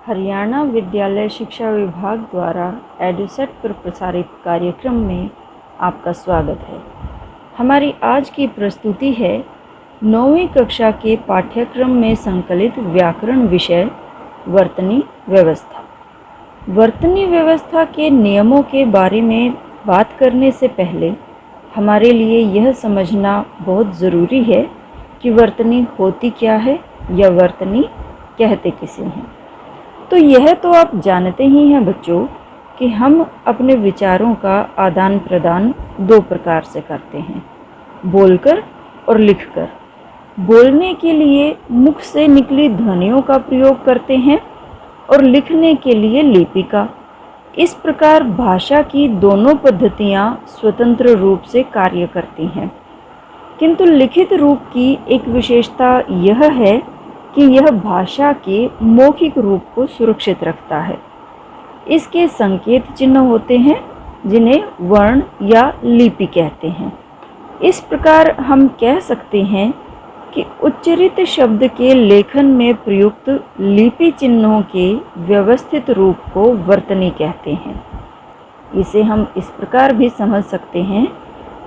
हरियाणा विद्यालय शिक्षा विभाग द्वारा एडुसेट पर प्रसारित कार्यक्रम में आपका स्वागत है। हमारी आज की प्रस्तुति है 9वीं कक्षा के पाठ्यक्रम में संकलित व्याकरण विषय वर्तनी व्यवस्था। वर्तनी व्यवस्था के नियमों के बारे में बात करने से पहले हमारे लिए यह समझना बहुत ज़रूरी है कि वर्तनी होती क्या है या वर्तनी कहते किसे हैं। तो यह तो आप जानते ही हैं बच्चों कि हम अपने विचारों का आदान प्रदान दो प्रकार से करते हैं, बोलकर और लिखकर। बोलने के लिए मुख से निकली ध्वनियों का प्रयोग करते हैं और लिखने के लिए लिपि का। इस प्रकार भाषा की दोनों पद्धतियाँ स्वतंत्र रूप से कार्य करती हैं, किंतु लिखित रूप की एक विशेषता यह है कि यह भाषा के मौखिक रूप को सुरक्षित रखता है। इसके संकेत चिन्ह होते हैं जिन्हें वर्ण या लिपि कहते हैं। इस प्रकार हम कह सकते हैं कि उच्चरित शब्द के लेखन में प्रयुक्त लिपि चिन्हों के व्यवस्थित रूप को वर्तनी कहते हैं। इसे हम इस प्रकार भी समझ सकते हैं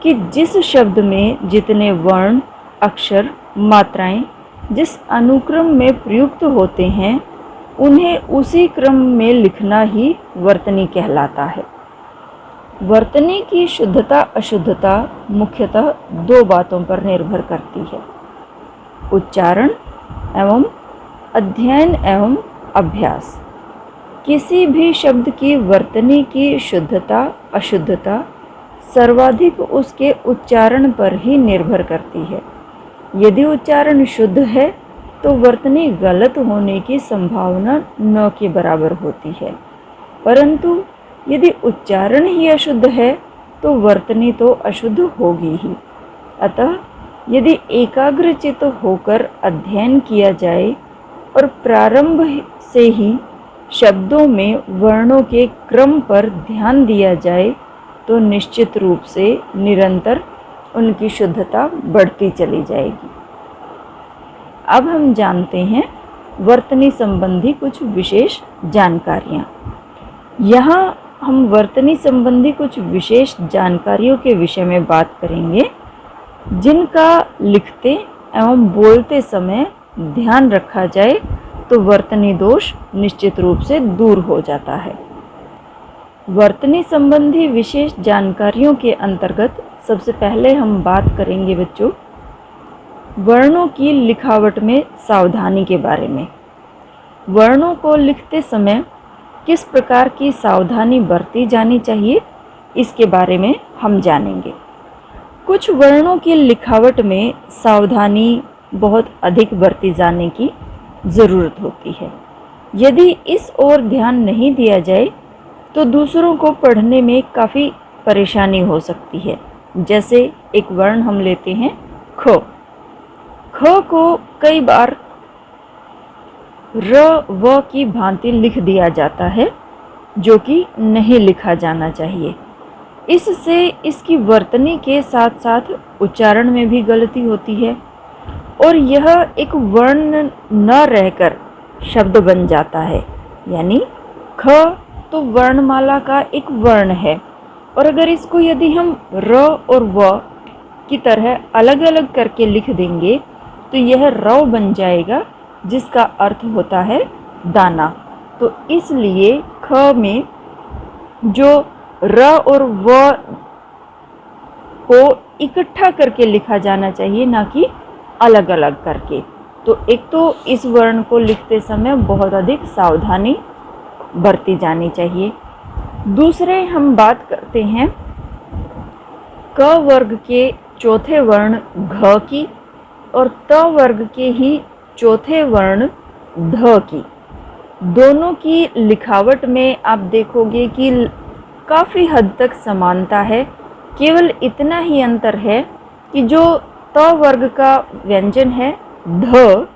कि जिस शब्द में जितने वर्ण, अक्षर, मात्राएं जिस अनुक्रम में प्रयुक्त होते हैं उन्हें उसी क्रम में लिखना ही वर्तनी कहलाता है। वर्तनी की शुद्धता अशुद्धता मुख्यतः दो बातों पर निर्भर करती है, उच्चारण एवं अध्ययन एवं अभ्यास। किसी भी शब्द की वर्तनी की शुद्धता अशुद्धता सर्वाधिक उसके उच्चारण पर ही निर्भर करती है। यदि उच्चारण शुद्ध है तो वर्तनी गलत होने की संभावना न के बराबर होती है, परंतु यदि उच्चारण ही अशुद्ध है तो वर्तनी तो अशुद्ध होगी ही। अतः यदि एकाग्रचित्त होकर अध्ययन किया जाए और प्रारंभ से ही शब्दों में वर्णों के क्रम पर ध्यान दिया जाए तो निश्चित रूप से निरंतर उनकी शुद्धता बढ़ती चली जाएगी। अब हम जानते हैं वर्तनी संबंधी कुछ विशेष जानकारियाँ। यहाँ हम वर्तनी संबंधी कुछ विशेष जानकारियों के विषय में बात करेंगे जिनका लिखते एवं बोलते समय ध्यान रखा जाए तो वर्तनी दोष निश्चित रूप से दूर हो जाता है। वर्तनी संबंधी विशेष जानकारियों के अंतर्गत सबसे पहले हम बात करेंगे बच्चों वर्णों की लिखावट में सावधानी के बारे में। वर्णों को लिखते समय किस प्रकार की सावधानी बरती जानी चाहिए इसके बारे में हम जानेंगे। कुछ वर्णों की लिखावट में सावधानी बहुत अधिक बरती जाने की ज़रूरत होती है। यदि इस ओर ध्यान नहीं दिया जाए तो दूसरों को पढ़ने में काफ़ी परेशानी हो सकती है। जैसे एक वर्ण हम लेते हैं ख। ख को कई बार र व की भांति लिख दिया जाता है जो कि नहीं लिखा जाना चाहिए। इससे इसकी वर्तनी के साथ साथ उच्चारण में भी गलती होती है और यह एक वर्ण न रहकर शब्द बन जाता है। यानी ख तो वर्णमाला का एक वर्ण है और अगर इसको यदि हम र और व की तरह अलग अलग करके लिख देंगे तो यह रव बन जाएगा जिसका अर्थ होता है दाना। तो इसलिए ख में जो र और व को इकट्ठा करके लिखा जाना चाहिए, ना कि अलग अलग करके। तो एक तो इस वर्ण को लिखते समय बहुत अधिक सावधानी बरती जानी चाहिए। दूसरे हम बात करते हैं क वर्ग के चौथे वर्ण घ की और त वर्ग के ही चौथे वर्ण ध की। दोनों की लिखावट में आप देखोगे कि काफ़ी हद तक समानता है। केवल इतना ही अंतर है कि जो त वर्ग का व्यंजन है ध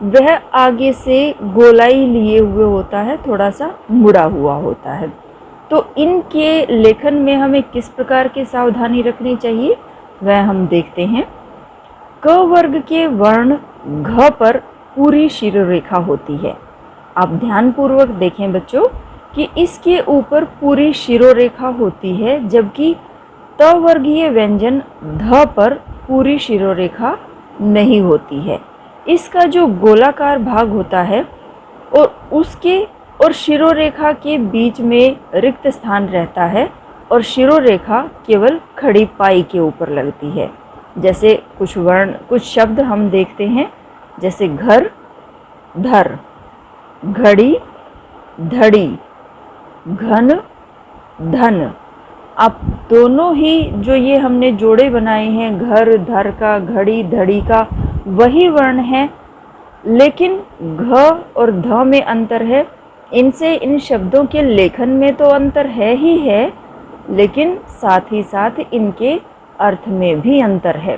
वह आगे से गोलाई लिए हुए होता है, थोड़ा सा मुड़ा हुआ होता है। तो इनके लेखन में हमें किस प्रकार की सावधानी रखनी चाहिए वह हम देखते हैं। क वर्ग के वर्ण घ पर पूरी शिरोरेखा होती है आप ध्यानपूर्वक देखें बच्चों कि इसके ऊपर पूरी शिरोरेखा होती है, जबकि त वर्गीय व्यंजन ध पर पूरी शिरोरेखा नहीं होती है। इसका जो गोलाकार भाग होता है और उसके और शिरोरेखा के बीच में रिक्त स्थान रहता है और शिरोरेखा केवल खड़ी पाई के ऊपर लगती है। जैसे कुछ शब्द हम देखते हैं, जैसे घर, धर, घड़ी, धड़ी, घन, धन। आप दोनों ही जो ये हमने जोड़े बनाए हैं, घर धर का, घड़ी धड़ी का, वही वर्ण है, लेकिन घ और ध में अंतर है। इनसे इन शब्दों के लेखन में तो अंतर है ही है, लेकिन साथ ही साथ इनके अर्थ में भी अंतर है।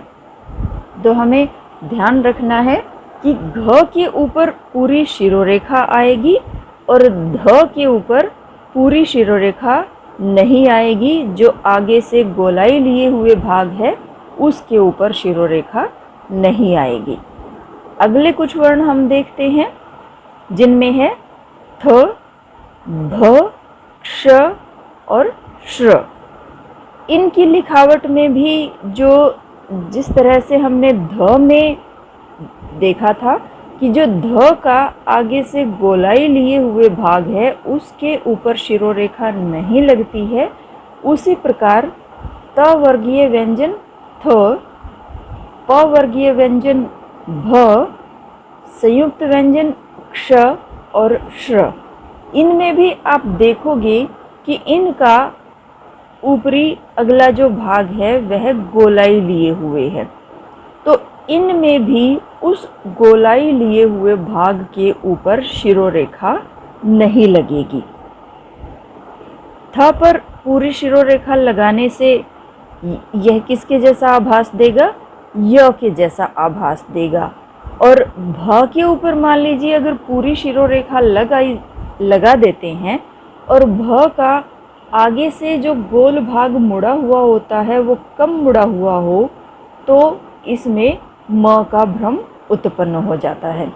तो हमें ध्यान रखना है कि घ के ऊपर पूरी शिरोरेखा आएगी और ध के ऊपर पूरी शिरोरेखा नहीं आएगी। जो आगे से गोलाई लिए हुए भाग है उसके ऊपर शिरोरेखा नहीं आएगी। अगले कुछ वर्ण हम देखते हैं, जिनमें है थ, भ, क्ष और श्र। इनकी लिखावट में भी जिस तरह से हमने ध में देखा था कि जो ध का आगे से गोलाई लिए हुए भाग है उसके ऊपर शिरोरेखा नहीं लगती है, उसी प्रकार त वर्गीय व्यंजन थ, प वर्गीय व्यंजन भ, संयुक्त व्यंजन क्ष और श्र, इनमें भी आप देखोगे कि इनका ऊपरी अगला जो भाग है वह गोलाई लिए हुए है, तो इनमें भी उस गोलाई लिए हुए भाग के ऊपर शिरोरेखा नहीं लगेगी। थ पर पूरी शिरोरेखा लगाने से यह किसके जैसा आभास देगा? य के जैसा आभास देगा। और भ के ऊपर मान लीजिए अगर पूरी शिरोरेखा लगा देते हैं और भ का आगे से जो गोल भाग मुड़ा हुआ होता है वो कम मुड़ा हुआ हो, तो इसमें म का भ्रम उत्पन्न हो जाता है।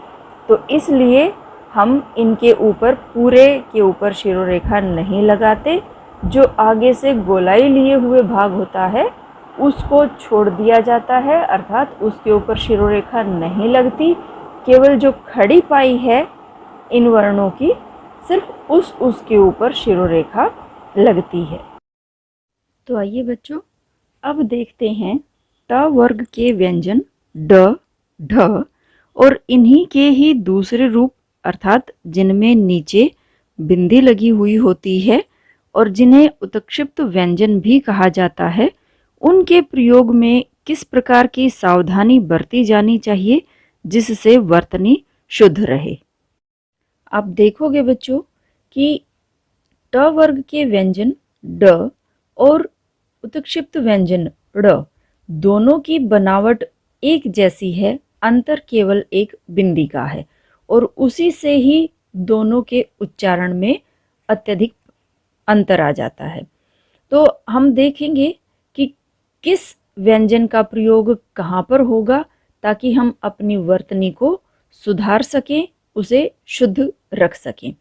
तो इसलिए हम इनके ऊपर पूरे के ऊपर शिरोरेखा नहीं लगाते। जो आगे से गोलाई लिए हुए भाग होता है उसको छोड़ दिया जाता है, अर्थात उसके ऊपर शिरोरेखा नहीं लगती। केवल जो खड़ी पाई है इन वर्णों की, सिर्फ उसके ऊपर शिरोरेखा लगती है। तो आइए बच्चों, अब देखते हैं ट वर्ग के व्यंजन ड, ढ और इन्हीं के ही दूसरे रूप, अर्थात जिनमें नीचे बिंदी लगी हुई होती है और जिन्हें उत्क्षिप्त व्यंजन भी कहा जाता है, उनके प्रयोग में किस प्रकार की सावधानी बरती जानी चाहिए जिससे वर्तनी शुद्ध रहे। आप देखोगे बच्चों कि ट वर्ग के व्यंजन ड और उत्क्षिप्त व्यंजन ड़ दोनों की बनावट एक जैसी है, अंतर केवल एक बिंदी का है और उसी से ही दोनों के उच्चारण में अत्यधिक अंतर आ जाता है। तो हम देखेंगे कि किस व्यंजन का प्रयोग कहाँ पर होगा ताकि हम अपनी वर्तनी को सुधार सकें, उसे शुद्ध रख सकें।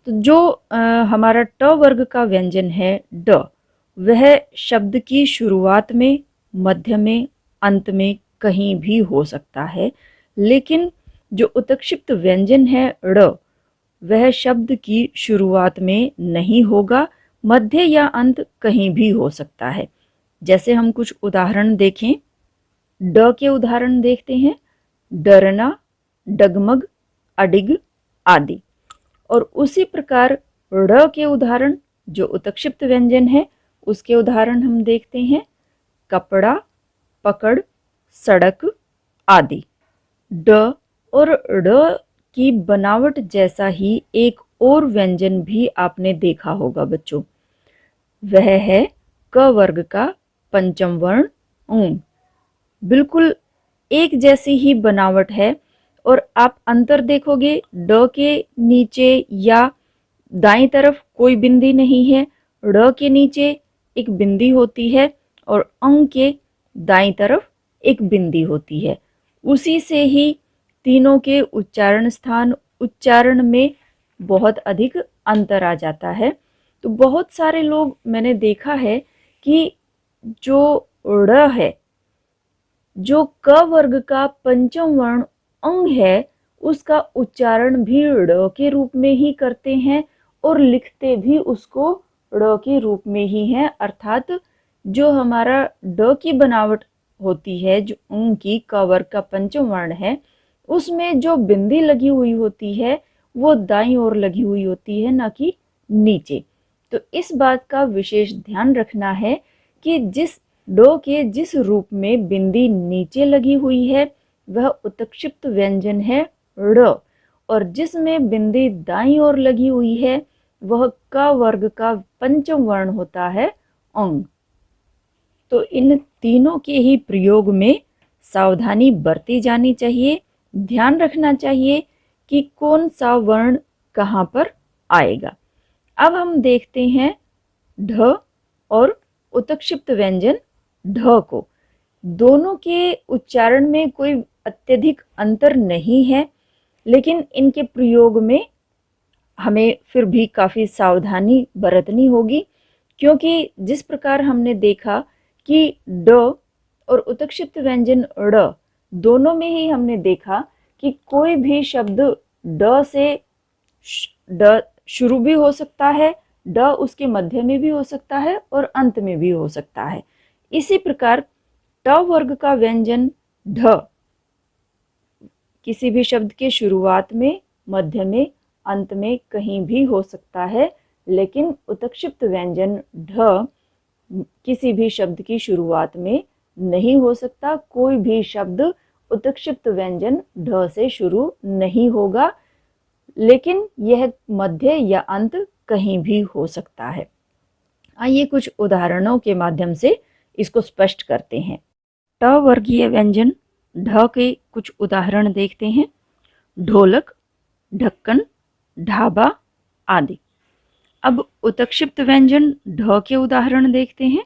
तो जो हमारा ट वर्ग का व्यंजन है ड, वह शब्द की शुरुआत में, मध्य में, अंत में कहीं भी हो सकता है, लेकिन जो उत्क्षिप्त व्यंजन है ड़, वह शब्द की शुरुआत में नहीं होगा, मध्य या अंत कहीं भी हो सकता है। जैसे हम कुछ उदाहरण देखें, ड के उदाहरण देखते हैं, डरना, डगमग, अडिग आदि। और उसी प्रकार ड़ के उदाहरण जो उत्क्षिप्त व्यंजन है उसके उदाहरण हम देखते हैं, कपड़ा, पकड़, सड़क आदि। ड और ड़ की बनावट जैसा ही एक और व्यंजन भी आपने देखा होगा बच्चों, वह है क वर्ग का पंचम वर्ण ऊं। बिल्कुल एक जैसी ही बनावट है और आप अंतर देखोगे, ड के नीचे या दाईं तरफ कोई बिंदी नहीं है, ड़ के नीचे एक बिंदी होती है और अंग के दाईं तरफ एक बिंदी होती है। उसी से ही तीनों के उच्चारण स्थान, उच्चारण में बहुत अधिक अंतर आ जाता है। तो बहुत सारे लोग मैंने देखा है कि जो ड़ है, जो क वर्ग का पंचम वर्ण अंग है, उसका उच्चारण भी ड़ के रूप में ही करते हैं और लिखते भी उसको ड़ के रूप में ही है। अर्थात जो हमारा ड की बनावट होती है, जो अंग की क वर्ग का पंचम वर्ण है, उसमें जो बिंदी लगी हुई होती है वो दाईं ओर लगी हुई होती है, ना कि नीचे। तो इस बात का विशेष ध्यान रखना है कि जिस डो के जिस रूप में बिंदी नीचे लगी हुई है वह उत्क्षिप्त व्यंजन है ड़, और जिसमें बिंदी दाईं ओर लगी हुई है वह क वर्ग का पंचम वर्ण होता है अंग। तो इन तीनों के ही प्रयोग में सावधानी बरती जानी चाहिए, ध्यान रखना चाहिए कि कौन सा वर्ण कहाँ पर आएगा। अब हम देखते हैं ढ और उत्क्षिप्त व्यंजन ढ को। दोनों के उच्चारण में कोई अत्यधिक अंतर नहीं है, लेकिन इनके प्रयोग में हमें फिर भी काफ़ी सावधानी बरतनी होगी, क्योंकि जिस प्रकार हमने देखा कि ड और उत्क्षिप्त व्यंजन ड़ दोनों में ही हमने देखा कि कोई भी शब्द ड से ड शुरू भी हो सकता है, ड उसके मध्य में भी हो सकता है और अंत में भी हो सकता है। इसी प्रकार ट वर्ग का व्यंजन ढ किसी भी शब्द के शुरुआत में, मध्य में, अंत में कहीं भी हो सकता है, लेकिन उत्क्षिप्त व्यंजन ढ किसी भी शब्द की शुरुआत में नहीं हो सकता। कोई भी शब्द उत्क्षिप्त व्यंजन ढ से शुरू नहीं होगा, लेकिन यह मध्य या अंत कहीं भी हो सकता है। आइए कुछ उदाहरणों के माध्यम से इसको स्पष्ट करते हैं। ट वर्गीय व्यंजन ढ के कुछ उदाहरण देखते हैं। ढोलक, ढक्कन, ढाबा आदि। अब उत्क्षिप्त व्यंजन ढ के उदाहरण देखते हैं।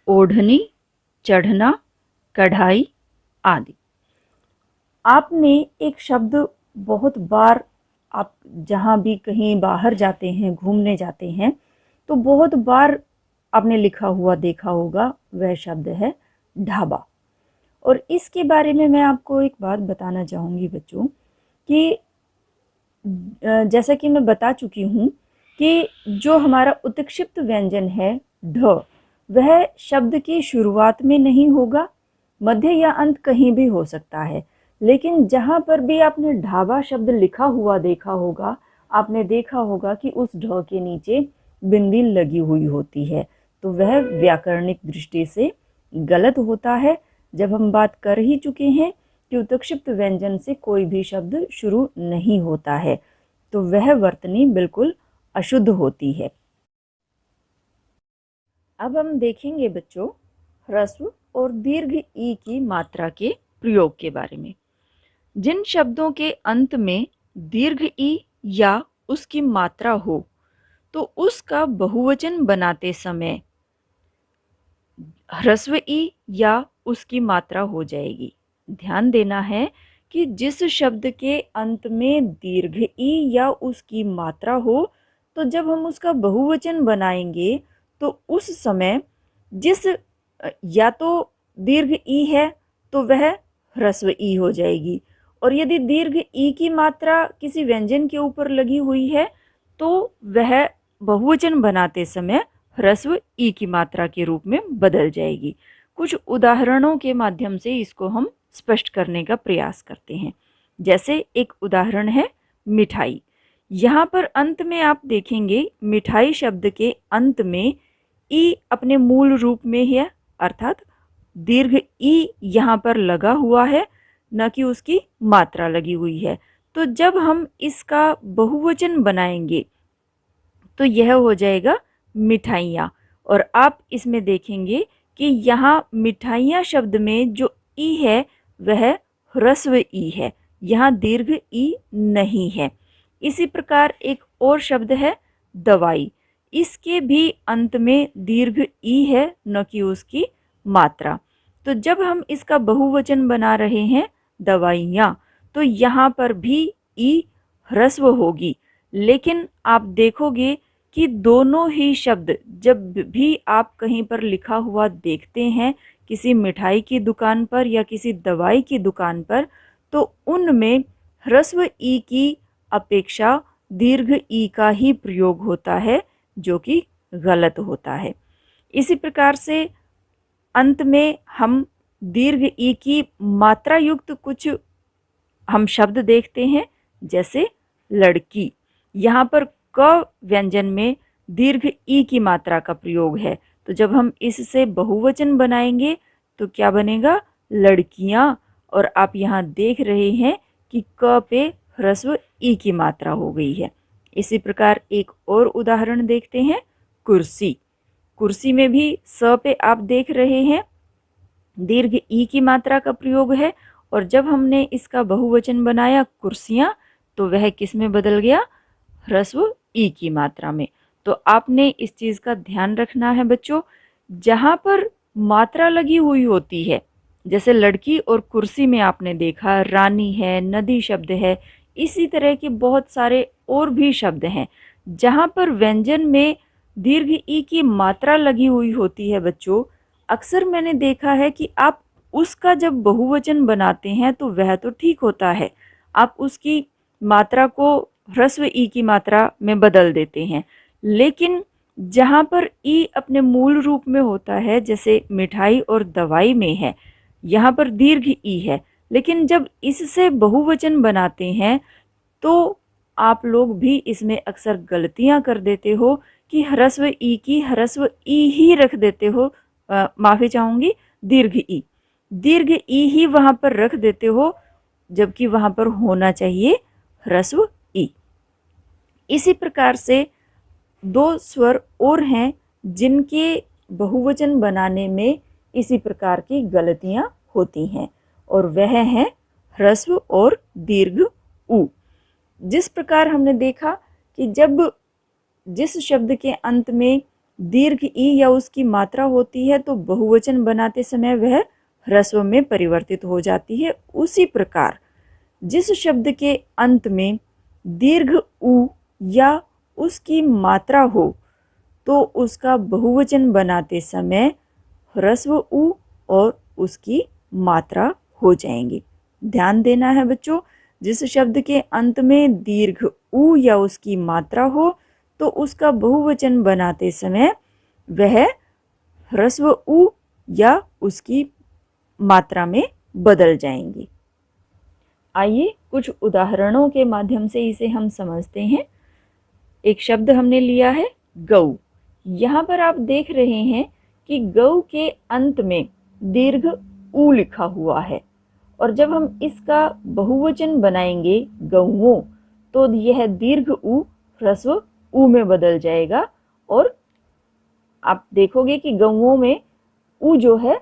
ओढ़नी, चढ़ना, कढ़ाई आदि। आपने एक शब्द बहुत बार, आप जहाँ भी कहीं बाहर जाते हैं, घूमने जाते हैं, तो बहुत बार आपने लिखा हुआ देखा होगा, वह शब्द है ढाबा। और इसके बारे में मैं आपको एक बात बताना चाहूँगी बच्चों कि जैसा कि मैं बता चुकी हूँ कि जो हमारा उत्क्षिप्त व्यंजन है ढ, वह शब्द की शुरुआत में नहीं होगा, मध्य या अंत कहीं भी हो सकता है। लेकिन जहाँ पर भी आपने ढाबा शब्द लिखा हुआ देखा होगा, आपने देखा होगा कि उस ढ के नीचे बिंदी लगी हुई होती है, तो वह व्याकरणिक दृष्टि से गलत होता है। जब हम बात कर ही चुके हैं कि उत्क्षिप्त व्यंजन से कोई भी शब्द शुरू नहीं होता है, तो वह वर्तनी बिल्कुल अशुद्ध होती है। अब हम देखेंगे बच्चों ह्रस्व और दीर्घ ई की मात्रा के प्रयोग के बारे में। जिन शब्दों के अंत में दीर्घ ई या उसकी मात्रा हो, तो उसका बहुवचन बनाते समय ह्रस्व ई या उसकी मात्रा हो जाएगी। ध्यान देना है कि जिस शब्द के अंत में दीर्घ ई या उसकी मात्रा हो, तो जब हम उसका बहुवचन बनाएंगे तो उस समय जिस या तो दीर्घ ई है तो वह ह्रस्व ई हो जाएगी, और यदि दीर्घ ई की मात्रा किसी व्यंजन के ऊपर लगी हुई है तो वह बहुवचन बनाते समय ह्रस्व ई की मात्रा के रूप में बदल जाएगी। कुछ उदाहरणों के माध्यम से इसको हम स्पष्ट करने का प्रयास करते हैं। जैसे एक उदाहरण है मिठाई। यहाँ पर अंत में आप देखेंगे मिठाई शब्द के अंत में ई अपने मूल रूप में है, अर्थात दीर्घ ई यहाँ पर लगा हुआ है, न कि उसकी मात्रा लगी हुई है। तो जब हम इसका बहुवचन बनाएंगे तो यह हो जाएगा मिठाइयाँ, और आप इसमें देखेंगे कि यहाँ मिठाइयाँ शब्द में जो ई है वह ह्रस्व ई है, यहाँ दीर्घ ई नहीं है। इसी प्रकार एक और शब्द है दवाई। इसके भी अंत में दीर्घ ई है, न कि उसकी मात्रा। तो जब हम इसका बहुवचन बना रहे हैं दवाइयाँ, तो यहाँ पर भी ई ह्रस्व होगी, लेकिन आप देखोगे कि दोनों ही शब्द जब भी आप कहीं पर लिखा हुआ देखते हैं, किसी मिठाई की दुकान पर या किसी दवाई की दुकान पर, तो उनमें ह्रस्व ई की अपेक्षा दीर्घ ई का ही प्रयोग होता है, जो कि गलत होता है। इसी प्रकार से अंत में हम दीर्घ ई की मात्रा युक्त कुछ हम शब्द देखते हैं, जैसे लड़की। यहाँ पर क व्यंजन में दीर्घ ई की मात्रा का प्रयोग है, तो जब हम इससे बहुवचन बनाएंगे तो क्या बनेगा? लड़कियां। और आप यहाँ देख रहे हैं कि क पे ह्रस्व ई की मात्रा हो गई है। इसी प्रकार एक और उदाहरण देखते हैं, कुर्सी। कुर्सी में भी स पे आप देख रहे हैं दीर्घ ई की मात्रा का प्रयोग है, और जब हमने इसका बहुवचन बनाया कुर्सियां, तो वह किस में बदल गया? ह्रस्व ई की मात्रा में। तो आपने इस चीज का ध्यान रखना है बच्चों, जहां पर मात्रा लगी हुई होती है, जैसे लड़की और कुर्सी में आपने देखा, रानी है, नदी शब्द है, इसी तरह के बहुत सारे और भी शब्द हैं जहां पर व्यंजन में दीर्घ ई की मात्रा लगी हुई होती है बच्चों। अक्सर मैंने देखा है कि आप उसका जब बहुवचन बनाते हैं तो वह तो ठीक होता है, आप उसकी मात्रा को ह्रस्व ई की मात्रा में बदल देते हैं, लेकिन जहाँ पर ई अपने मूल रूप में होता है, जैसे मिठाई और दवाई में है, यहाँ पर दीर्घ ई है, लेकिन जब इससे बहुवचन बनाते हैं तो आप लोग भी इसमें अक्सर गलतियां कर देते हो कि ह्रस्व ई की ह्रस्व ई ही रख देते हो। माफी चाहूंगी, दीर्घ ई, दीर्घ ई ही वहां पर रख देते हो, जबकि वहां पर होना चाहिए ह्रस्व ई। इसी प्रकार से दो स्वर और हैं जिनके बहुवचन बनाने में इसी प्रकार की गलतियां होती हैं, और वह है ह्रस्व और दीर्घ उ। जिस प्रकार हमने देखा कि जब जिस शब्द के अंत में दीर्घ ई या उसकी मात्रा होती है तो बहुवचन बनाते समय वह ह्रस्व में परिवर्तित हो जाती है, उसी प्रकार जिस शब्द के अंत में दीर्घ उ या उसकी मात्रा हो तो उसका बहुवचन बनाते समय ह्रस्व उ और उसकी मात्रा हो जाएंगी। ध्यान देना है बच्चों, जिस शब्द के अंत में दीर्घ उ या उसकी मात्रा हो तो उसका बहुवचन बनाते समय वह ह्रस्व उ या उसकी मात्रा में बदल जाएंगी। आइए कुछ उदाहरणों के माध्यम से इसे हम समझते हैं। एक शब्द हमने लिया है गऊ। यहाँ पर आप देख रहे हैं कि गऊ के अंत में दीर्घ उ लिखा हुआ है, और जब हम इसका बहुवचन बनाएंगे गऊओं, तो यह दीर्घ उ ह्रस्व उ में बदल जाएगा, और आप देखोगे कि गऊओं में उ जो है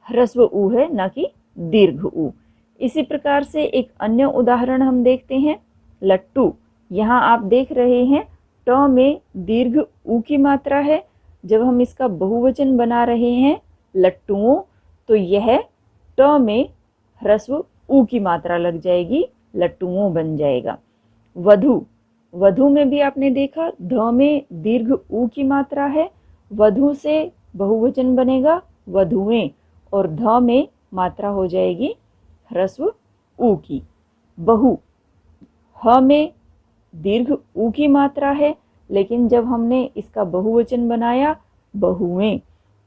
ह्रस्व उ है, न कि दीर्घ उ। इसी प्रकार से एक अन्य उदाहरण हम देखते हैं, लट्टू। यहाँ आप देख रहे हैं ट में दीर्घ उ की मात्रा है, जब हम इसका बहुवचन बना रहे हैं लट्टुओं, तो यह ट में ह्रस्व उ की मात्रा लग जाएगी, लट्टुओं बन जाएगा। वधु, वधु में भी आपने देखा ध में दीर्घ उ की मात्रा है, वधु से बहुवचन बनेगा वधुएं, और ध में मात्रा हो जाएगी ह्रस्व उ की। बहु, ह में दीर्घ उ की मात्रा है, लेकिन जब हमने इसका बहुवचन बनाया बहुएं,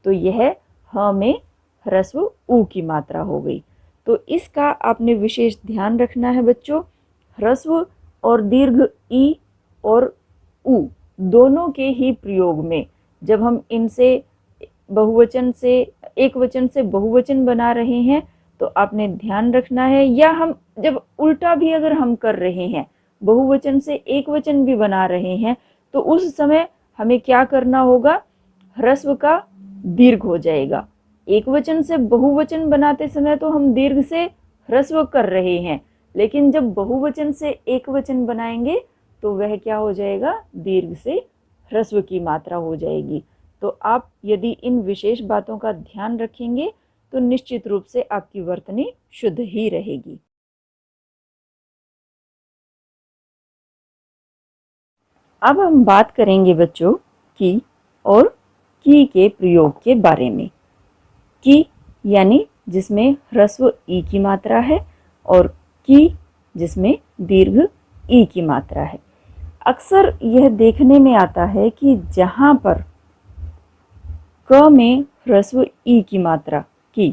तो यह ह में ह्रस्व उ की मात्रा हो गई। तो इसका आपने विशेष ध्यान रखना है बच्चों, ह्रस्व और दीर्घ ई और उ दोनों के ही प्रयोग में जब हम इनसे बहुवचन से एक वचन से बहुवचन बना रहे हैं, तो आपने ध्यान रखना है, या हम जब उल्टा भी अगर हम कर रहे हैं, बहुवचन से एक वचन भी बना रहे हैं, तो उस समय हमें क्या करना होगा? ह्रस्व का दीर्घ हो जाएगा। एक वचन से बहुवचन बनाते समय तो हम दीर्घ से ह्रस्व कर रहे हैं, लेकिन जब बहुवचन से एक वचन बनाएंगे तो वह क्या हो जाएगा? दीर्घ से ह्रस्व की मात्रा हो जाएगी। तो आप यदि इन विशेष बातों का ध्यान रखेंगे तो निश्चित रूप से आपकी वर्तनी शुद्ध ही रहेगी। अब हम बात करेंगे बच्चों की और की के प्रयोग के बारे में। की यानी जिसमें ह्रस्व ई की मात्रा है और की जिसमें दीर्घ ई की मात्रा है। अक्सर यह देखने में आता है कि जहाँ पर क में ह्रस्व ई की मात्रा की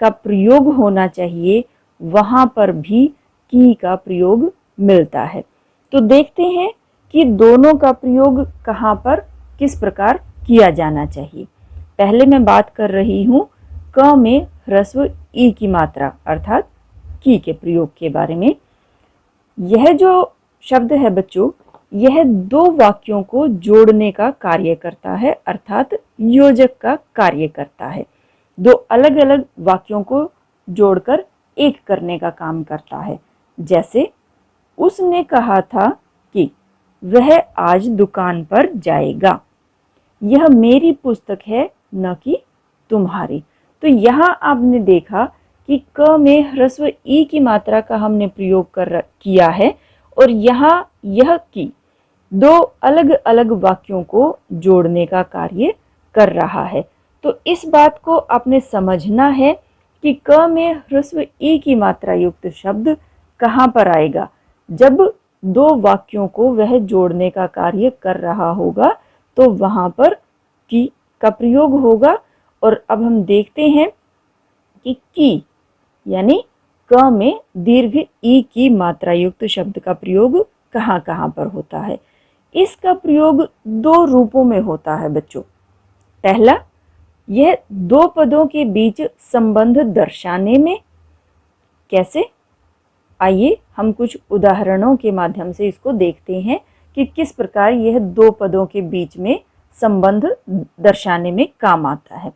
का प्रयोग होना चाहिए, वहाँ पर भी की का प्रयोग मिलता है। तो देखते हैं कि दोनों का प्रयोग कहाँ पर किस प्रकार किया जाना चाहिए। पहले मैं बात कर रही हूँ क में ह्रस्व ई की मात्रा अर्थात की के प्रयोग के बारे में। यह जो शब्द है बच्चों, यह दो वाक्यों को जोड़ने का कार्य करता है अर्थात योजक का कार्य करता है। दो अलग अलग वाक्यों को जोड़कर एक करने का काम करता है। जैसे उसने कहा था कि वह आज दुकान पर जाएगा। यह मेरी पुस्तक है न कि तुम्हारी। तो यहाँ आपने देखा कि क में ह्रस्व ई की मात्रा का हमने प्रयोग किया है और यहाँ यह की दो अलग अलग वाक्यों को जोड़ने का कार्य कर रहा है। तो इस बात को आपने समझना है कि क में ह्रस्व ई की मात्रा युक्त शब्द कहाँ पर आएगा। जब दो वाक्यों को वह जोड़ने का कार्य कर रहा होगा तो वहां पर की का प्रयोग होगा। और अब हम देखते हैं कि की यानी क में दीर्घ ई की मात्रा युक्त शब्द का प्रयोग कहाँ कहाँ पर होता है। इसका प्रयोग दो रूपों में होता है बच्चों। पहला, यह दो पदों के बीच संबंध दर्शाने में। कैसे? आइए हम कुछ उदाहरणों के माध्यम से इसको देखते हैं कि किस प्रकार यह दो पदों के बीच में संबंध दर्शाने में काम आता है।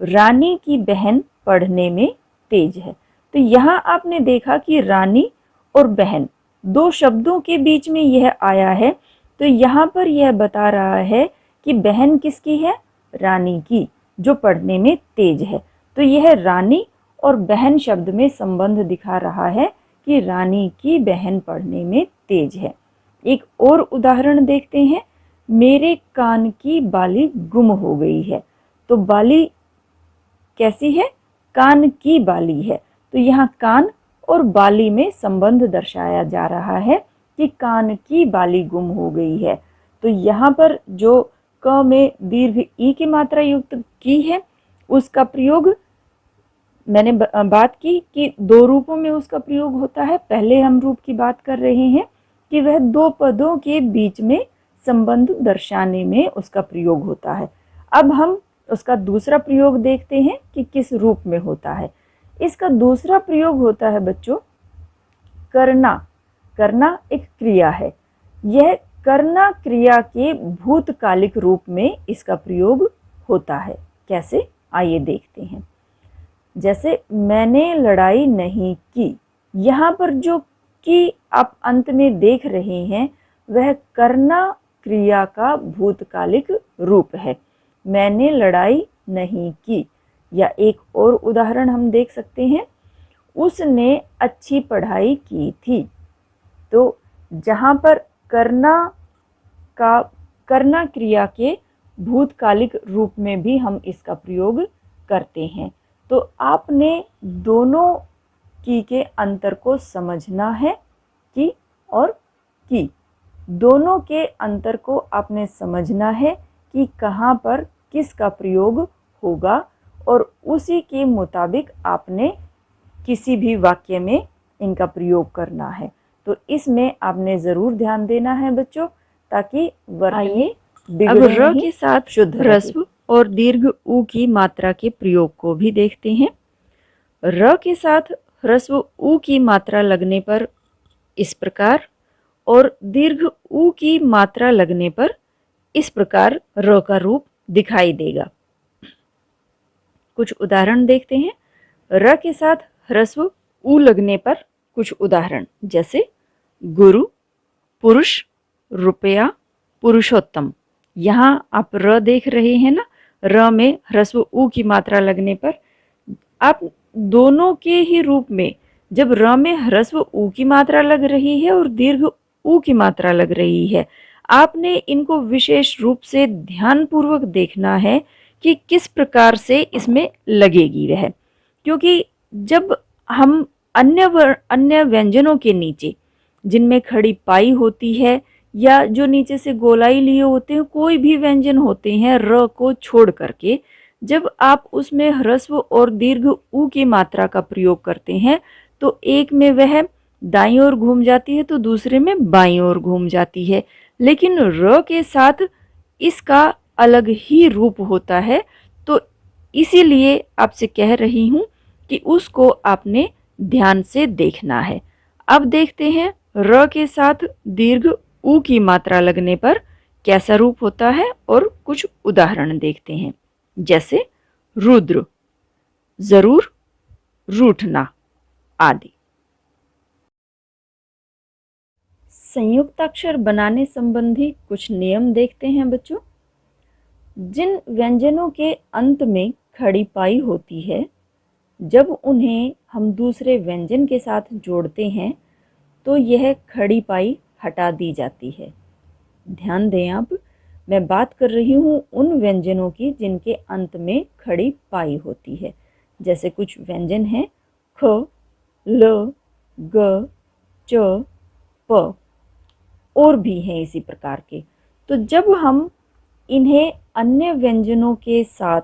रानी की बहन पढ़ने में तेज है। तो यहाँ आपने देखा कि रानी और बहन दो शब्दों के बीच में यह आया है। तो यहाँ पर यह बता रहा है कि बहन किसकी है? रानी की, जो पढ़ने में तेज है। तो यह रानी और बहन शब्द में संबंध दिखा रहा है कि रानी की बहन पढ़ने में तेज है। एक और उदाहरण देखते हैं। मेरे कान की बाली गुम हो गई है। तो बाली कैसी है? कान की बाली है। तो यहाँ कान और बाली में संबंध दर्शाया जा रहा है कि कान की बाली गुम हो गई है। तो यहाँ पर जो क में दीर्घ ई की मात्रा युक्त की है, उसका प्रयोग मैंने बात की कि दो रूपों में उसका प्रयोग होता है। पहले हम रूप की बात कर रहे हैं कि वह दो पदों के बीच में संबंध दर्शाने में उसका प्रयोग होता है। अब हम उसका दूसरा प्रयोग देखते हैं कि किस रूप में होता है। इसका दूसरा प्रयोग होता है बच्चों करना। करना एक क्रिया है। यह करना क्रिया के भूतकालिक रूप में इसका प्रयोग होता है। कैसे? आइए देखते हैं। जैसे मैंने लड़ाई नहीं की। यहाँ पर जो की आप अंत में देख रहे हैं वह करना क्रिया का भूतकालिक रूप है। मैंने लड़ाई नहीं की। या एक और उदाहरण हम देख सकते हैं। उसने अच्छी पढ़ाई की थी। तो जहाँ पर करना क्रिया के भूतकालिक रूप में भी हम इसका प्रयोग करते हैं। तो आपने दोनों की के अंतर को समझना है। की और की दोनों के अंतर को आपने समझना है कि कहाँ पर किसका प्रयोग होगा और उसी के मुताबिक आपने किसी भी वाक्य में इनका प्रयोग करना है। तो इसमें आपने ज़रूर ध्यान देना है बच्चों, ताकि आइए अब र के साथ शुद्ध ह्रस्व और दीर्घ ऊ की मात्रा के प्रयोग को भी देखते हैं। र के साथ ह्रस्व ऊ की मात्रा लगने पर इस प्रकार और दीर्घ ऊ की मात्रा लगने पर इस प्रकार र का रूप दिखाई देगा। कुछ उदाहरण देखते हैं। र के साथ ह्रस्व ऊ लगने पर कुछ उदाहरण, जैसे गुरु, पुरुष, रुपया, पुरुषोत्तम। यहाँ आप र देख रहे हैं ना, र में ह्रस्व ऊ की मात्रा लगने पर आप दोनों के ही रूप में, जब र में ह्रस्व ऊ की मात्रा लग रही है और दीर्घ ऊ की मात्रा लग रही है, आपने इनको विशेष रूप से ध्यानपूर्वक देखना है कि किस प्रकार से इसमें लगेगी वह, क्योंकि जब हम अन्य व्यंजनों के नीचे जिनमें खड़ी पाई होती है या जो नीचे से गोलाई लिए होते हैं, कोई भी व्यंजन होते हैं र को छोड़ करके, जब आप उसमें ह्रस्व और दीर्घ ऊ की मात्रा का प्रयोग करते हैं तो एक में वह दाईं ओर घूम जाती है तो दूसरे में बाईं ओर घूम जाती है, लेकिन र के साथ इसका अलग ही रूप होता है। तो इसीलिए आपसे कह रही हूं कि उसको आपने ध्यान से देखना है। अब देखते हैं र के साथ दीर्घ ऊ की मात्रा लगने पर कैसा रूप होता है और कुछ उदाहरण देखते हैं, जैसे रुद्र, जरूर, रूठना आदि। संयुक्ताक्षर बनाने संबंधी कुछ नियम देखते हैं बच्चों। जिन व्यंजनों के अंत में खड़ी पाई होती है, जब उन्हें हम दूसरे व्यंजन के साथ जोड़ते हैं तो यह खड़ी पाई हटा दी जाती है। ध्यान दें, आप मैं बात कर रही हूँ उन व्यंजनों की जिनके अंत में खड़ी पाई होती है। जैसे कुछ व्यंजन हैं ख, ल, ग, च, प, और भी हैं इसी प्रकार के। तो जब हम इन्हें अन्य व्यंजनों के साथ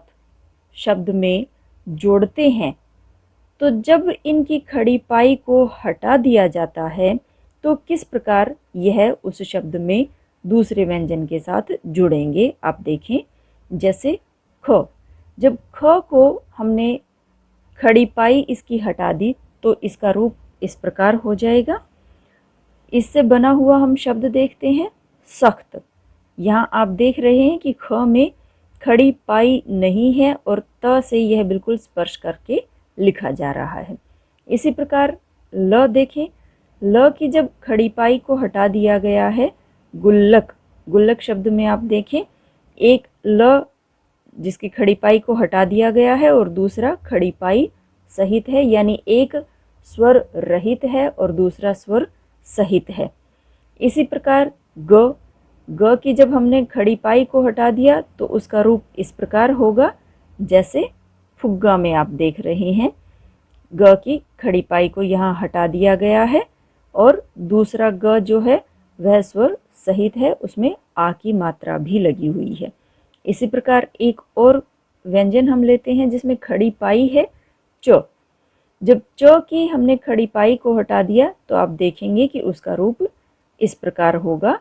शब्द में जोड़ते हैं तो जब इनकी खड़ी पाई को हटा दिया जाता है तो किस प्रकार यह उस शब्द में दूसरे व्यंजन के साथ जुड़ेंगे, आप देखें। जैसे ख, जब ख को हमने खड़ी पाई इसकी हटा दी तो इसका रूप इस प्रकार हो जाएगा। इससे बना हुआ हम शब्द देखते हैं सख्त। यहाँ आप देख रहे हैं कि ख में खड़ी पाई नहीं है और त से यह बिल्कुल स्पर्श करके लिखा जा रहा है। इसी प्रकार ल देखें, ल की जब खड़ी पाई को हटा दिया गया है, गुल्लक, गुल्लक शब्द में आप देखें एक ल जिसकी खड़ी पाई को हटा दिया गया है और दूसरा खड़ी पाई सहित है, यानी एक स्वर रहित है और दूसरा स्वर सहित है। इसी प्रकार ग, ग की जब हमने खड़ी पाई को हटा दिया तो उसका रूप इस प्रकार होगा जैसे फुग्गा में आप देख रहे हैं। ग की खड़ी पाई को यहाँ हटा दिया गया है और दूसरा ग जो है वह स्वर सहित है, उसमें आ की मात्रा भी लगी हुई है। इसी प्रकार एक और व्यंजन हम लेते हैं जिसमें खड़ी पाई है च। जब च की हमने खड़ी पाई को हटा दिया तो आप देखेंगे कि उसका रूप इस प्रकार होगा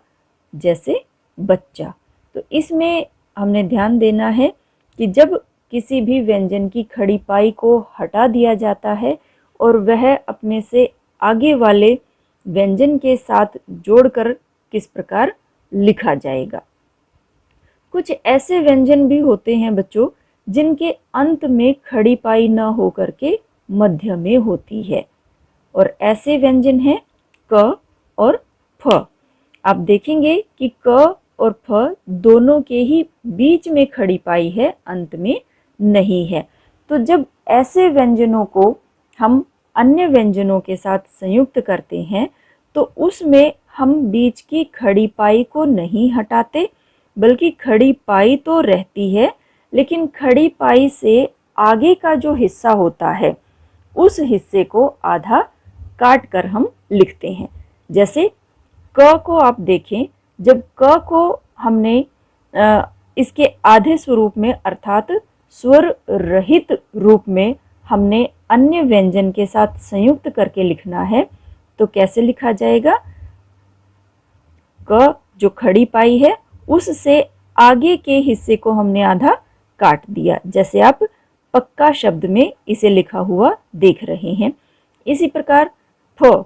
जैसे बच्चा। तो इसमें हमने ध्यान देना है कि जब किसी भी व्यंजन की खड़ी पाई को हटा दिया जाता है और वह अपने से आगे वाले व्यंजन के साथ जोड़कर किस प्रकार लिखा जाएगा। कुछ ऐसे व्यंजन भी होते हैं बच्चों जिनके अंत में खड़ी पाई न होकर के मध्य में होती है, और ऐसे व्यंजन हैं क और फ। आप देखेंगे कि क और फ दोनों के ही बीच में खड़ी पाई है, अंत में नहीं है। तो जब ऐसे व्यंजनों को हम अन्य व्यंजनों के साथ संयुक्त करते हैं तो उसमें हम बीच की खड़ी पाई को नहीं हटाते, बल्कि खड़ी पाई तो रहती है लेकिन खड़ी पाई से आगे का जो हिस्सा होता है उस हिस्से को आधा काट कर हम लिखते हैं। जैसे क को आप देखें, जब क को हमने इसके आधे स्वरूप में अर्थात स्वर रहित रूप में हमने अन्य व्यंजन के साथ संयुक्त करके लिखना है तो कैसे लिखा जाएगा। क जो खड़ी पाई है उससे आगे के हिस्से को हमने आधा काट दिया, जैसे आप पक्का शब्द में इसे लिखा हुआ देख रहे हैं। इसी प्रकार फ,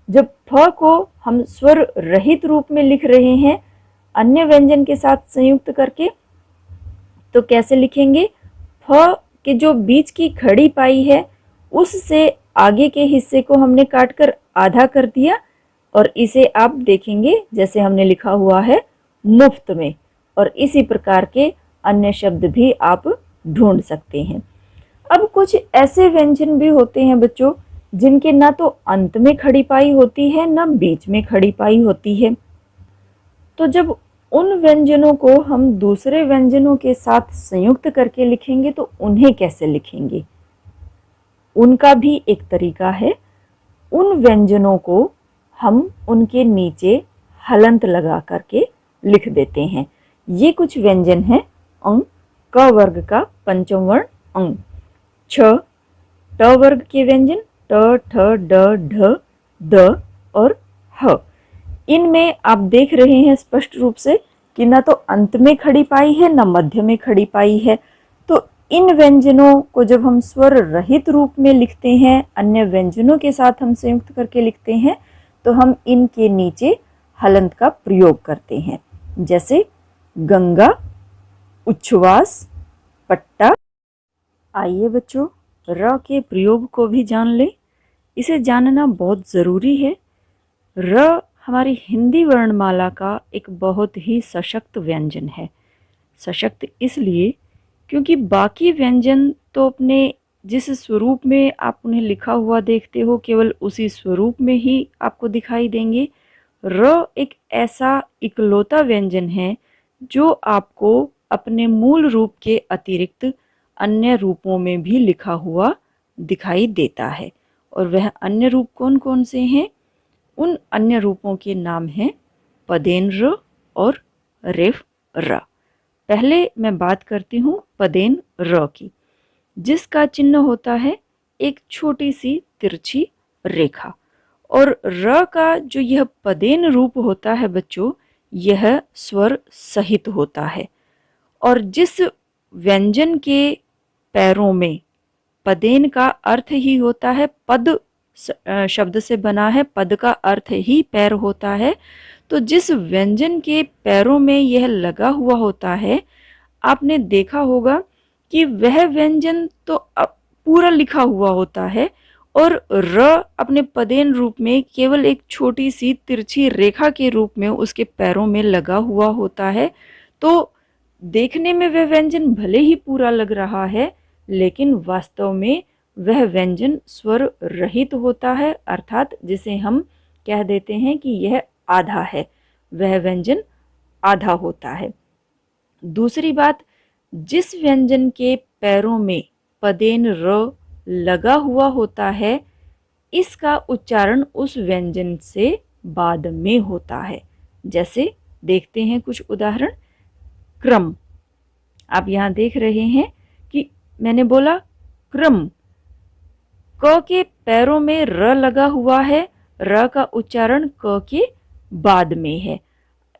जब फ को हम स्वर रहित रूप में लिख रहे हैं अन्य व्यंजन के साथ संयुक्त करके तो कैसे लिखेंगे। फ के जो बीच की खड़ी पाई है उससे आगे के हिस्से को हमने काटकर आधा कर दिया और इसे आप देखेंगे जैसे हमने लिखा हुआ है मुफ्त में, और इसी प्रकार के अन्य शब्द भी आप ढूंढ सकते हैं। अब कुछ ऐसे व्यंजन भी होते हैं बच्चों जिनके ना तो अंत में खड़ी पाई होती है ना बीच में खड़ी पाई होती है। तो जब उन व्यंजनों को हम दूसरे व्यंजनों के साथ संयुक्त करके लिखेंगे तो उन्हें कैसे लिखेंगे? उनका भी एक तरीका है। उन व्यंजनों को हम उनके नीचे हलंत लगा करके लिख देते हैं। ये कुछ व्यंजन हैं। अंग, क वर्ग का पंचम वर्ण अंग। छ, ट वर्ग के व्यंजन ट, ठ, ड, ढ, द और ह। इनमें आप देख रहे हैं स्पष्ट रूप से कि ना तो अंत में खड़ी पाई है ना मध्य में खड़ी पाई है। तो इन व्यंजनों को जब हम स्वर रहित रूप में लिखते हैं, अन्य व्यंजनों के साथ हम संयुक्त करके लिखते हैं, तो हम इनके नीचे हलंत का प्रयोग करते हैं। जैसे गंगा, उच्छ्वास, पट्टा। आइए बच्चों, र के प्रयोग को भी जान ले। इसे जानना बहुत ज़रूरी है। र हमारी हिंदी वर्णमाला का एक बहुत ही सशक्त व्यंजन है। सशक्त इसलिए क्योंकि बाकी व्यंजन तो अपने जिस स्वरूप में आप उन्हें लिखा हुआ देखते हो, केवल उसी स्वरूप में ही आपको दिखाई देंगे। र एक ऐसा इकलौता व्यंजन है जो आपको अपने मूल रूप के अतिरिक्त अन्य रूपों में भी लिखा हुआ दिखाई देता है। और वह अन्य रूप कौन कौन से हैं? उन अन्य रूपों के नाम हैं पदेन र और रेफ र। पहले मैं बात करती हूँ पदेन र की, जिसका चिन्ह होता है एक छोटी सी तिरछी रेखा। और र का जो यह पदेन रूप होता है बच्चों, यह स्वर सहित होता है। और जिस व्यंजन के पैरों में पदेन का अर्थ ही होता है, पद शब्द से बना है, पद का अर्थ ही पैर होता है। तो जिस व्यंजन के पैरों में यह लगा हुआ होता है, आपने देखा होगा कि वह व्यंजन तो पूरा लिखा हुआ होता है और र अपने पदेन रूप में केवल एक छोटी सी तिरछी रेखा के रूप में उसके पैरों में लगा हुआ होता है। तो देखने में वह व्यंजन भले ही पूरा लग रहा है, लेकिन वास्तव में वह व्यंजन स्वर रहित होता है, अर्थात जिसे हम कह देते हैं कि यह आधा है, वह व्यंजन आधा होता है। दूसरी बात, जिस व्यंजन के पैरों में पदेन र लगा हुआ होता है, इसका उच्चारण उस व्यंजन से बाद में होता है। जैसे देखते हैं कुछ उदाहरण। क्रम, आप यहाँ देख रहे हैं कि मैंने बोला क्रम, क के पैरों में र लगा हुआ है, र का उच्चारण क के बाद में है।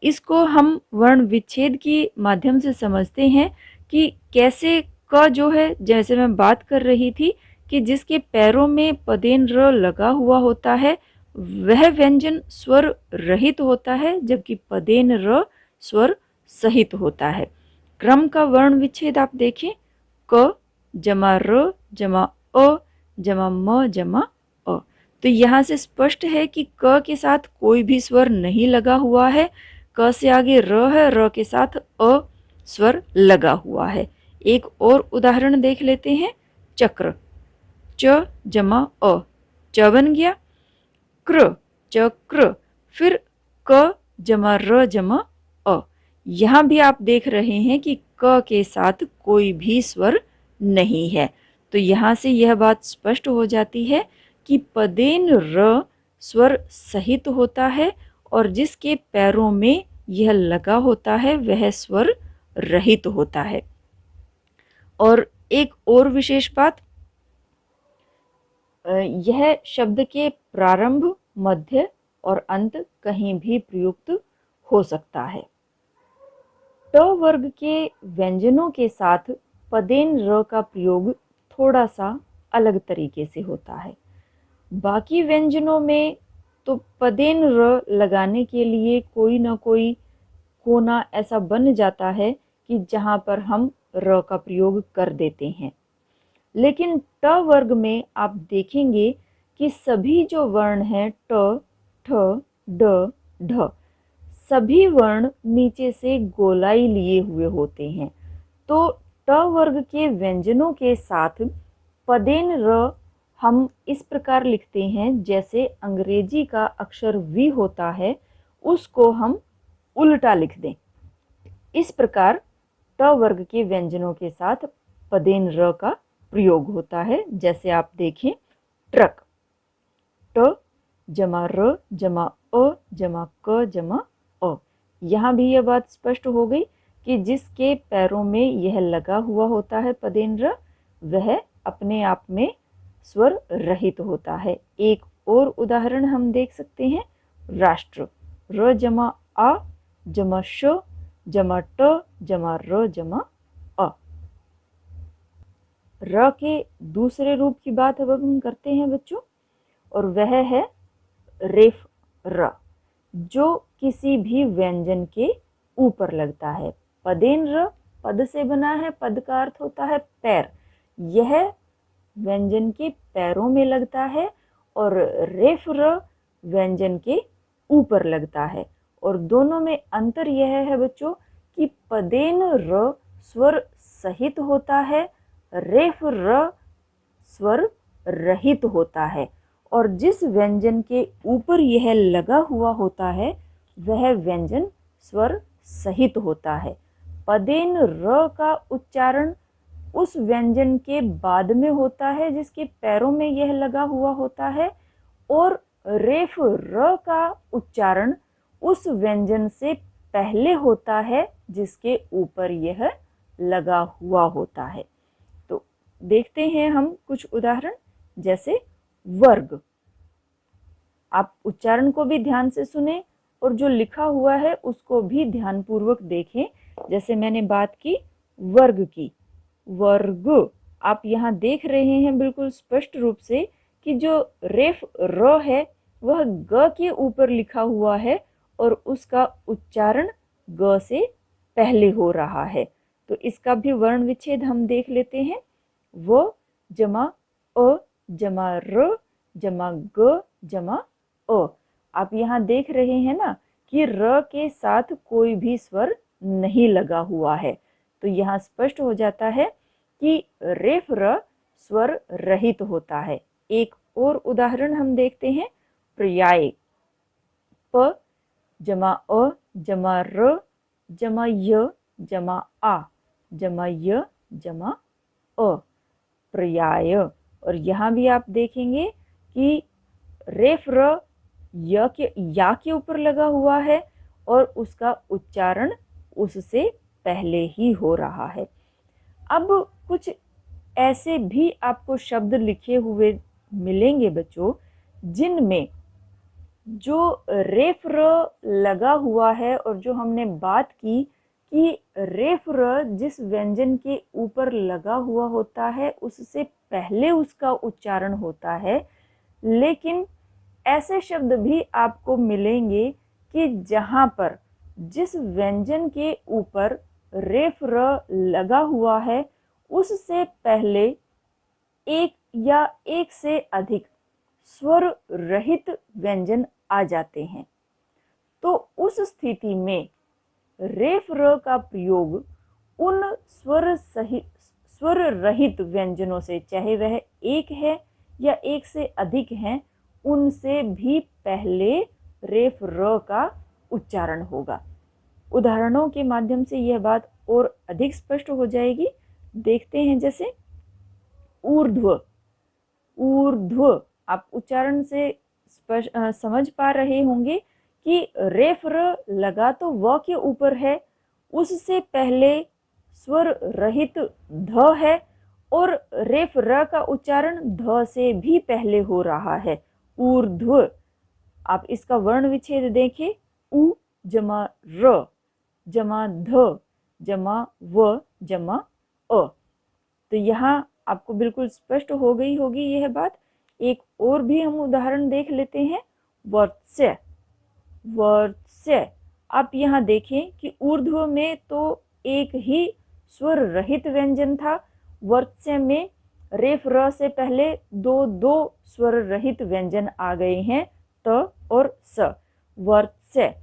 इसको हम वर्ण विच्छेद के माध्यम से समझते हैं कि कैसे क जो है, जैसे मैं बात कर रही थी कि जिसके पैरों में पदेन र लगा हुआ होता है, वह व्यंजन स्वर रहित होता है, जबकि पदेन र स्वर सहित होता है। क्रम का वर्ण विच्छेद आप देखें, क जमा र जमा अ जमा म जमा अ। तो यहाँ से स्पष्ट है कि क के साथ कोई भी स्वर नहीं लगा हुआ है। क से आगे र है, र के साथ अ स्वर लगा हुआ है। एक और उदाहरण देख लेते हैं। चक्र, च जमा अ, च बन गया क्र, चक्र। फिर क जमा र जमा अ। यहाँ भी आप देख रहे हैं कि क के साथ कोई भी स्वर नहीं है। तो यहाँ से यह बात स्पष्ट हो जाती है कि पदेन र स्वर सहित होता है और जिसके पैरों में यह लगा होता है वह स्वर रहित होता है। और एक और विशेष बात, यह शब्द के प्रारंभ, मध्य और अंत कहीं भी प्रयुक्त हो सकता है। ट वर्ग के व्यंजनों के साथ पदेन र का प्रयोग थोड़ा सा अलग तरीके से होता है। बाकी व्यंजनों में तो पदेन र लगाने के लिए कोई ना कोई कोना ऐसा बन जाता है कि जहाँ पर हम र का प्रयोग कर देते हैं। लेकिन ट वर्ग में आप देखेंगे कि सभी जो वर्ण हैं ट, ठ, ड, ढ, सभी वर्ण नीचे से गोलाई लिए हुए होते हैं। तो ट वर्ग के व्यंजनों के साथ पदेन र हम इस प्रकार लिखते हैं जैसे अंग्रेजी का अक्षर वी होता है, उसको हम उल्टा लिख दें। इस प्रकार ट वर्ग के व्यंजनों के साथ पदेन र का प्रयोग होता है। जैसे आप देखें, ट्रक, ट जमा र जमा अ जमा क जमा अ। यहाँ भी यह बात स्पष्ट हो गई कि जिसके पैरों में यह लगा हुआ होता है पदेन र, वह अपने आप में स्वर रहित होता है। एक और उदाहरण हम देख सकते हैं, राष्ट्र, र जमा आ जमा श जमा ट जमा र जमा अ। र के दूसरे रूप की बात अब हम करते हैं बच्चों, और वह है रेफ र, जो किसी भी व्यंजन के ऊपर लगता है। पदेन र पद से बना है, पद का अर्थ होता है पैर। यह व्यंजन के पैरों में लगता है और रेफ र व्यंजन के ऊपर लगता है। और दोनों में अंतर यह है बच्चों कि पदेन र स्वर सहित होता है, रेफ र स्वर रहित होता है। और जिस व्यंजन के ऊपर यह लगा हुआ होता है वह व्यंजन स्वर सहित होता है। पदेन र का उच्चारण उस व्यंजन के बाद में होता है जिसके पैरों में यह लगा हुआ होता है, और रेफ र का उच्चारण उस व्यंजन से पहले होता है जिसके ऊपर यह लगा हुआ होता है। तो देखते हैं हम कुछ उदाहरण। जैसे वर्ग, आप उच्चारण को भी ध्यान से सुने और जो लिखा हुआ है उसको भी ध्यानपूर्वक देखें। जैसे मैंने बात की वर्ग की, वर्ग, आप यहाँ देख रहे हैं बिल्कुल स्पष्ट रूप से कि जो रेफ र है वह ग के ऊपर लिखा हुआ है और उसका उच्चारण ग से पहले हो रहा है। तो इसका भी वर्ण विच्छेद हम देख लेते हैं। व जमा अ जमा र जमा ग जमा अ। आप यहाँ देख रहे हैं ना कि र के साथ कोई भी स्वर नहीं लगा हुआ है। तो यहाँ स्पष्ट हो जाता है कि रेफ र स्वर रहित होता है। एक और उदाहरण हम देखते हैं, पर्याय, प जमा अ जमा र जमा य जमा आ जमा य जमा अ, पर्याय। और यहाँ भी आप देखेंगे कि रेफ र या के ऊपर लगा हुआ है और उसका उच्चारण उससे पहले ही हो रहा है। अब कुछ ऐसे भी आपको शब्द लिखे हुए मिलेंगे बच्चों जिनमें जो रेफ र लगा हुआ है और जो हमने बात की कि रेफ र जिस व्यंजन के ऊपर लगा हुआ होता है उससे पहले उसका उच्चारण होता है, लेकिन ऐसे शब्द भी आपको मिलेंगे कि जहाँ पर जिस व्यंजन के ऊपर रेफ र लगा हुआ है उससे पहले एक या एक से अधिक स्वर रहित व्यंजन आ जाते हैं। तो उस स्थिति में रेफ र का प्रयोग उन स्वर रहित व्यंजनों से, चाहे वह एक है या एक से अधिक हैं, उनसे भी पहले रेफ र का उच्चारण होगा। उदाहरणों के माध्यम से यह बात और अधिक स्पष्ट हो जाएगी। देखते हैं, जैसे ऊर्ध्व, ऊर्ध्व, आप उच्चारण से समझ पा रहे होंगे कि रेफ र लगा तो व के ऊपर है, उससे पहले स्वर रहित ध है और रेफ र का उच्चारण ध से भी पहले हो रहा है, ऊर्ध्व। आप इसका वर्ण विच्छेद देखें, उ जमा र जमा ध जमा व जमा अ। तो यहाँ आपको बिल्कुल स्पष्ट हो गई होगी यह बात। एक और भी हम उदाहरण देख लेते हैं, वर्त्स्य, वर्त्स्य। आप यहाँ देखें कि ऊर्ध्व में तो एक ही स्वर रहित व्यंजन था, वर्त्स्य में रेफ र से पहले दो दो स्वर रहित व्यंजन आ गए हैं, त और स। वर्त्स्य,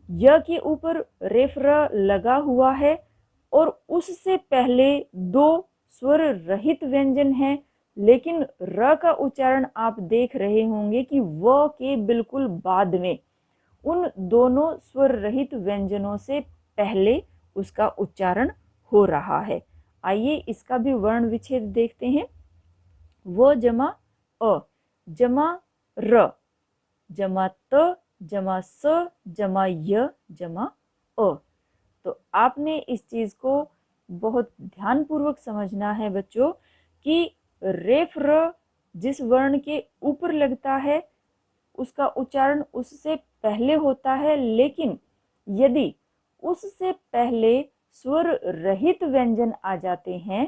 य के ऊपर रेफ र लगा हुआ है और उससे पहले दो स्वर रहित व्यंजन है, लेकिन र का उच्चारण आप देख रहे होंगे कि व के बिल्कुल बाद में उन दोनों स्वर रहित व्यंजनों से पहले उसका उच्चारण हो रहा है। आइए इसका भी वर्ण विच्छेद देखते हैं। वो जमा अ जमा र जमा त जमा स जमा य जमा अ। तो आपने इस चीज को बहुत ध्यानपूर्वक समझना है बच्चों कि रेफ र जिस वर्ण के ऊपर लगता है उसका उच्चारण उससे पहले होता है, लेकिन यदि उससे पहले स्वर रहित व्यंजन आ जाते हैं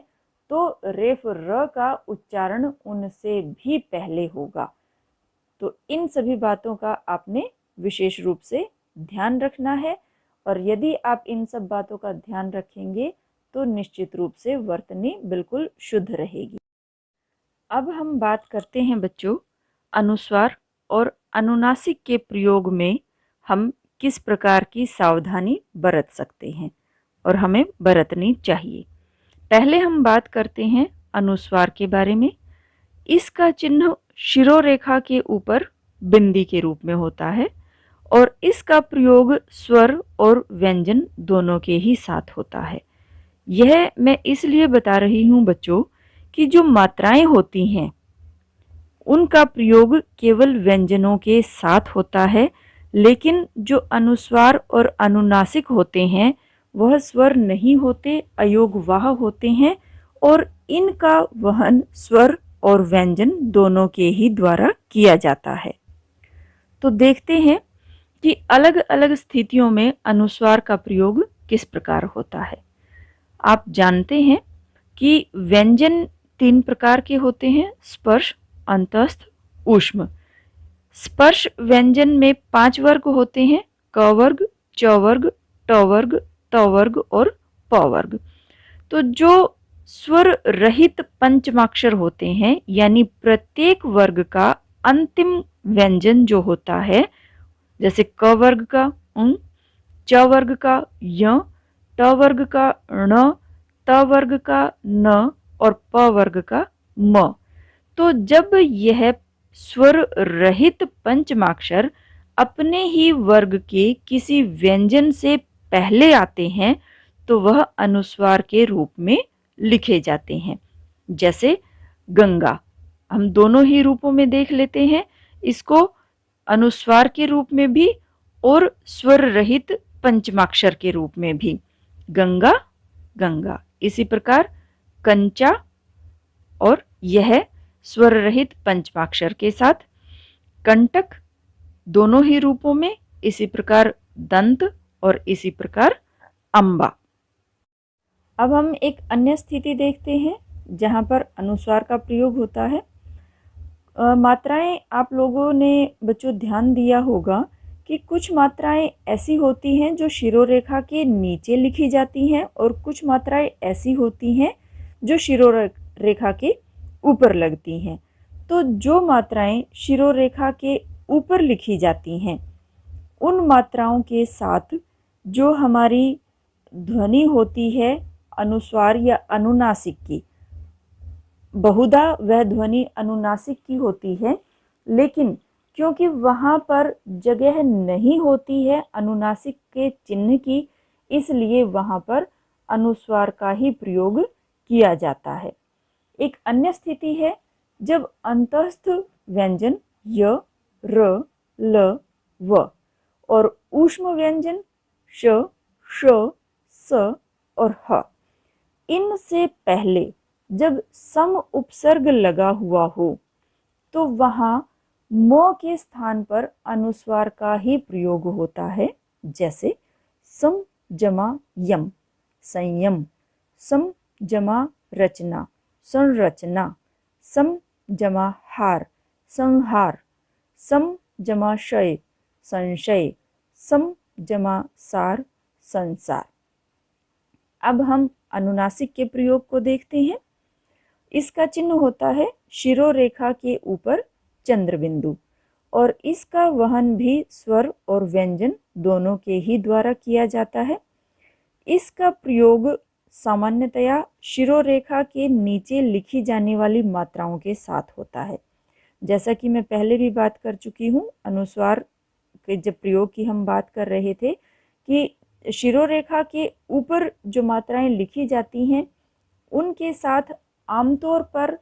तो रेफ र का उच्चारण उनसे भी पहले होगा। तो इन सभी बातों का आपने विशेष रूप से ध्यान रखना है, और यदि आप इन सब बातों का ध्यान रखेंगे तो निश्चित रूप से वर्तनी बिल्कुल शुद्ध रहेगी। अब हम बात करते हैं बच्चों अनुस्वार और अनुनासिक के प्रयोग में हम किस प्रकार की सावधानी बरत सकते हैं और हमें बरतनी चाहिए। पहले हम बात करते हैं अनुस्वार के बारे में। इसका चिन्ह शिरोरेखा के ऊपर बिंदी के रूप में होता है और इसका प्रयोग स्वर और व्यंजन दोनों के ही साथ होता है। यह मैं इसलिए बता रही हूँ बच्चों कि जो मात्राएं होती हैं उनका प्रयोग केवल व्यंजनों के साथ होता है, लेकिन जो अनुस्वार और अनुनासिक होते हैं वह स्वर नहीं होते, अयोगवाह होते हैं और इनका वहन स्वर और व्यंजन दोनों के ही द्वारा किया जाता है। तो देखते हैं कि अलग अलग स्थितियों में अनुस्वार का प्रयोग किस प्रकार होता है। आप जानते हैं कि व्यंजन 3 प्रकार के होते हैं, स्पर्श, अंतस्थ, ऊष्म। स्पर्श व्यंजन में 5 वर्ग होते हैं, क वर्ग, च वर्ग, ट वर्ग, त वर्ग और प वर्ग। तो जो स्वर रहित पंचमाक्षर होते हैं, यानी प्रत्येक वर्ग का अंतिम व्यंजन जो होता है, जैसे क वर्ग का ङ, च वर्ग का य, ट वर्ग का ण, त वर्ग का न और प वर्ग का म। तो जब यह स्वर रहित पंचमाक्षर अपने ही वर्ग के किसी व्यंजन से पहले आते हैं तो वह अनुस्वार के रूप में लिखे जाते हैं। जैसे गंगा, हम दोनों ही रूपों में देख लेते हैं, इसको अनुस्वार के रूप में भी और स्वर रहित पंचमाक्षर के रूप में भी। गंगा गंगा। इसी प्रकार कंचा, और यह स्वर रहित पंचमाक्षर के साथ। कंटक दोनों ही रूपों में, इसी प्रकार दंत और इसी प्रकार अंबा। अब हम एक अन्य स्थिति देखते हैं जहां पर अनुस्वार का प्रयोग होता है। मात्राएं आप लोगों ने बच्चों ध्यान दिया होगा कि कुछ मात्राएं ऐसी होती हैं जो शिरोरेखा के नीचे लिखी जाती हैं और कुछ मात्राएं ऐसी होती हैं जो शिरोरेखा के ऊपर लगती हैं। तो जो मात्राएं शिरोरेखा के ऊपर लिखी जाती हैं उन मात्राओं के साथ जो हमारी ध्वनि होती है अनुस्वार या अनुनासिक की, बहुधा वह ध्वनि अनुनासिक की होती है, लेकिन क्योंकि वहाँ पर जगह नहीं होती है अनुनासिक के चिन्ह की, इसलिए वहाँ पर अनुस्वार का ही प्रयोग किया जाता है। एक अन्य स्थिति है जब अंतस्थ व्यंजन य, र, ल, व और ऊष्म व्यंजन श, श, स और ह, इनसे पहले जब सम उपसर्ग लगा हुआ हो तो वहां म के स्थान पर अनुस्वार का ही प्रयोग होता है। जैसे सम जमा यम, संयम, सम जमा रचना, संरचना, सम जमा हार, संहार, सम जमा शय, संशय, सम जमा सार, संसार। अब हम अनुनासिक के प्रयोग को देखते हैं। इसका चिन्ह होता है शिरोरेखा के ऊपर चंद्र बिंदु और इसका वहन भी स्वर और व्यंजन दोनों के ही द्वारा किया जाता है। इसका प्रयोग सामान्यतया शिरोरेखा के नीचे लिखी जाने वाली मात्राओं के साथ होता है। जैसा कि मैं पहले भी बात कर चुकी हूँ, अनुस्वार के जब प्रयोग की हम बात कर रहे थे कि शिरोरेखा के ऊपर जो मात्राएं लिखी जाती हैं उनके साथ आमतौर पर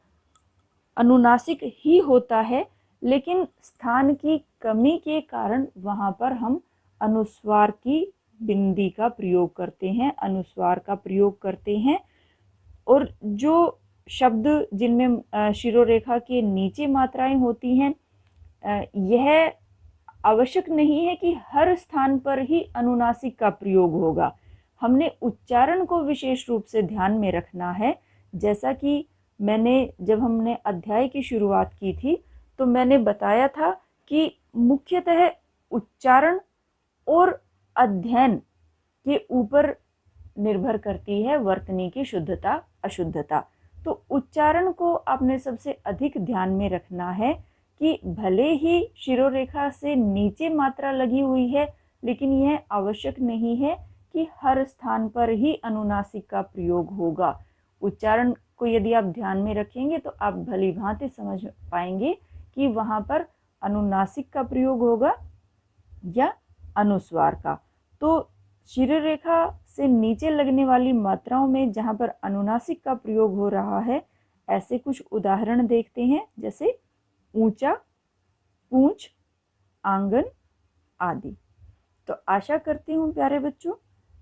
अनुनासिक ही होता है, लेकिन स्थान की कमी के कारण वहाँ पर हम अनुस्वार की बिंदी का प्रयोग करते हैं, अनुस्वार का प्रयोग करते हैं। और जो शब्द जिनमें शिरोरेखा के नीचे मात्राएं होती हैं, यह आवश्यक नहीं है कि हर स्थान पर ही अनुनासिक का प्रयोग होगा। हमने उच्चारण को विशेष रूप से ध्यान में रखना है। जैसा कि जब हमने अध्याय की शुरुआत की थी तो मैंने बताया था कि मुख्यतः उच्चारण और अध्ययन के ऊपर निर्भर करती है वर्तनी की शुद्धता अशुद्धता। तो उच्चारण को आपने सबसे अधिक ध्यान में रखना है कि भले ही शिरोरेखा से नीचे मात्रा लगी हुई है, लेकिन यह आवश्यक नहीं है कि हर स्थान पर ही अनुनासिक का प्रयोग होगा। उच्चारण को यदि आप ध्यान में रखेंगे तो आप भली भांति समझ पाएंगे कि वहाँ पर अनुनासिक का प्रयोग होगा या अनुस्वार का। तो शिरोरेखा से नीचे लगने वाली मात्राओं में जहाँ पर अनुनासिक का प्रयोग हो रहा है, ऐसे कुछ उदाहरण देखते हैं, जैसे ऊंचा, पूंछ, आंगन आदि। तो आशा करती हूँ प्यारे बच्चों,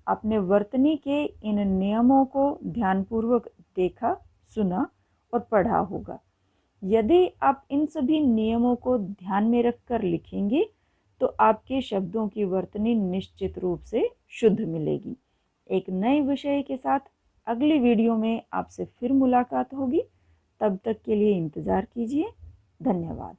आपने वर्तनी के इन नियमों को ध्यानपूर्वक देखा, सुना और पढ़ा होगा। यदि आप इन सभी नियमों को ध्यान में रखकर लिखेंगे तो आपके शब्दों की वर्तनी निश्चित रूप से शुद्ध मिलेगी। एक नए विषय के साथ अगली वीडियो में आपसे फिर मुलाकात होगी। तब तक के लिए इंतज़ार कीजिए। धन्यवाद।